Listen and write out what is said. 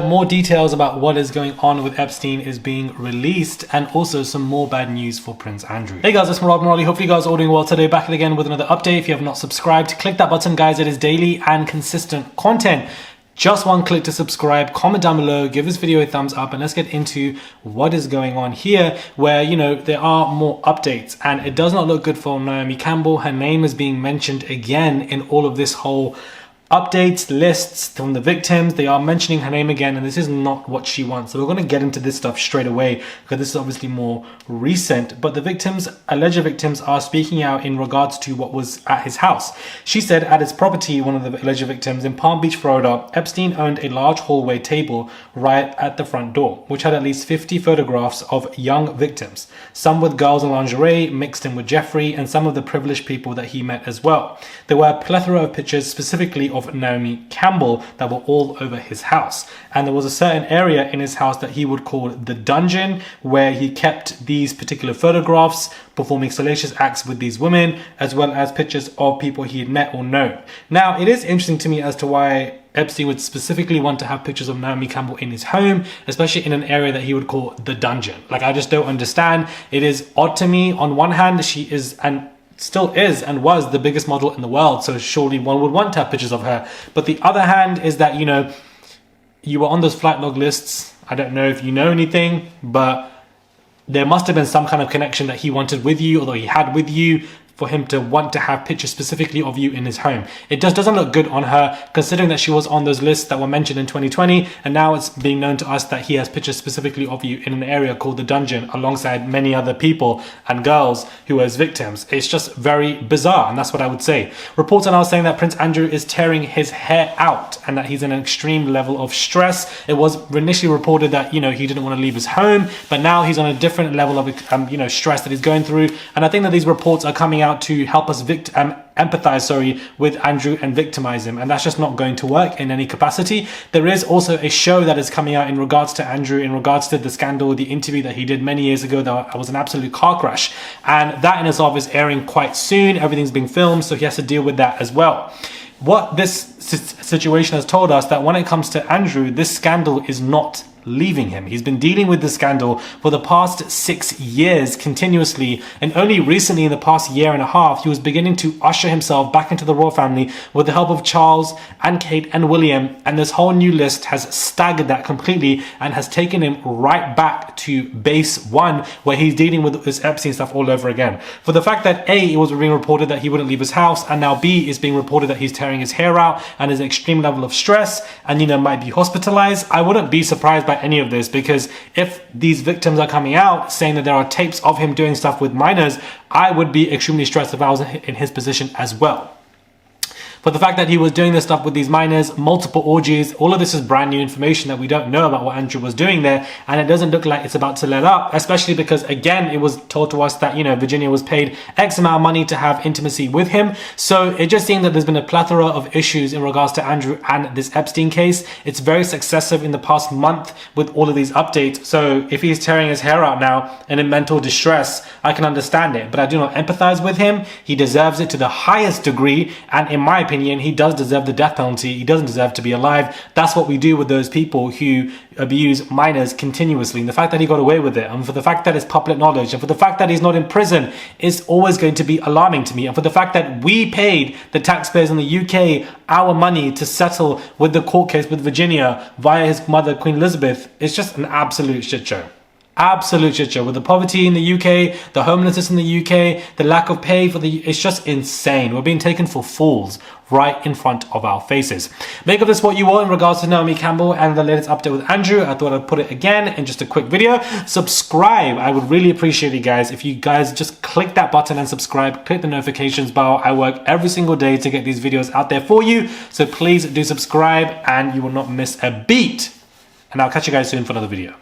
More details about what is going on with Epstein is being released, and also some more bad news for Prince Andrew. Hey guys, it's Murad Morali. Hopefully you guys are all doing well today. Back again with another update. If you have not subscribed, click that button, guys. It is daily and consistent content. Just one click to subscribe, comment down below, give this video a thumbs up, and let's get into what is going on here, where, you know, there are more updates, and it does not look good for Naomi Campbell. Her name is being mentioned again in all of this whole updates lists from the victims. They are mentioning her name again, and this is not what she wants. So we're going to get into this stuff straight away because this is obviously more recent. But the victims, alleged victims, are speaking out in regards to what was at his house. She said at his property, one of the alleged victims in Palm Beach, Florida, Epstein owned a large hallway table right at the front door, which had at least 50 photographs of young victims, some with girls in lingerie mixed in with Jeffrey and some of the privileged people that he met as well. There were a plethora of pictures specifically of Naomi Campbell that were all over his house, and there was a certain area in his house that he would call the dungeon, where he kept these particular photographs performing salacious acts with these women, as well as pictures of people he had met or known. Now, it is interesting to me as to why Epstein would specifically want to have pictures of Naomi Campbell in his home, especially in an area that he would call the dungeon. Like, I just don't understand. It is odd to me. On one hand, she is still is and was the biggest model in the world, so surely one would want to have pictures of her. But the other hand is that, you know, you were on those flight log lists. I don't know if you know anything, but there must have been some kind of connection that he wanted with you, although he had with you, for him to want to have pictures specifically of you in his home. It just doesn't look good on her, considering that she was on those lists that were mentioned in 2020, and now it's being known to us that he has pictures specifically of you in an area called the dungeon, alongside many other people and girls who were his victims. It's just very bizarre, and that's what I would say. Reports are now saying that Prince Andrew is tearing his hair out and that he's in an extreme level of stress. It was initially reported that, you know, he didn't want to leave his home, but now he's on a different level of, you know, stress that he's going through. And I think that these reports are coming out to help us empathize with Andrew and victimize him, and that's just not going to work in any capacity. There is also a show that is coming out in regards to Andrew, in regards to the scandal, the interview that he did many years ago that was an absolute car crash, and that in itself is airing quite soon. Everything's being filmed, so he has to deal with that as well. What this situation has told us, that when it comes to Andrew, this scandal is not leaving him. He's been dealing with the scandal for the past 6 years continuously, and only recently, in the past year and a half, he was beginning to usher himself back into the royal family with the help of Charles and Kate and William, and this whole new list has staggered that completely and has taken him right back to base one, where he's dealing with this Epstein stuff all over again. For the fact that A, it was being reported that he wouldn't leave his house, and now B, is being reported that he's tearing his hair out and is an extreme level of stress and, you know, might be hospitalized. I wouldn't be surprised by any of this, because if these victims are coming out saying that there are tapes of him doing stuff with minors, I would be extremely stressed if I was in his position as well. For the fact that he was doing this stuff with these minors, multiple orgies, all of this is brand new information that we don't know about what Andrew was doing there, and it doesn't look like it's about to let up, especially because, again, it was told to us that, you know, Virginia was paid X amount of money to have intimacy with him. So it just seems that there's been a plethora of issues in regards to Andrew and this Epstein case. It's very successive in the past month with all of these updates. So if he's tearing his hair out now and in mental distress, I can understand it, but I do not empathize with him. He deserves it to the highest degree, and in my opinion, he does deserve the death penalty. He doesn't deserve to be alive. That's what we do with those people who abuse minors continuously. And the fact that he got away with it, and for the fact that it's public knowledge, and for the fact that he's not in prison, is always going to be alarming to me. And for the fact that we paid the taxpayers in the UK our money to settle with the court case with Virginia via his mother, Queen Elizabeth, it's just an absolute shit show. Absolute shit show. With the poverty in the UK, the homelessness in the UK, the lack of pay for it's just insane. We're being taken for fools right in front of our faces. Make of this what you will in regards to Naomi Campbell and the latest update with Andrew. I thought I'd put it again in just a quick video. Subscribe. I would really appreciate it, guys, if you guys just click that button and subscribe. Click the notifications bell. I work every single day to get these videos out there for you, so please do subscribe and you will not miss a beat. And I'll catch you guys soon for another video.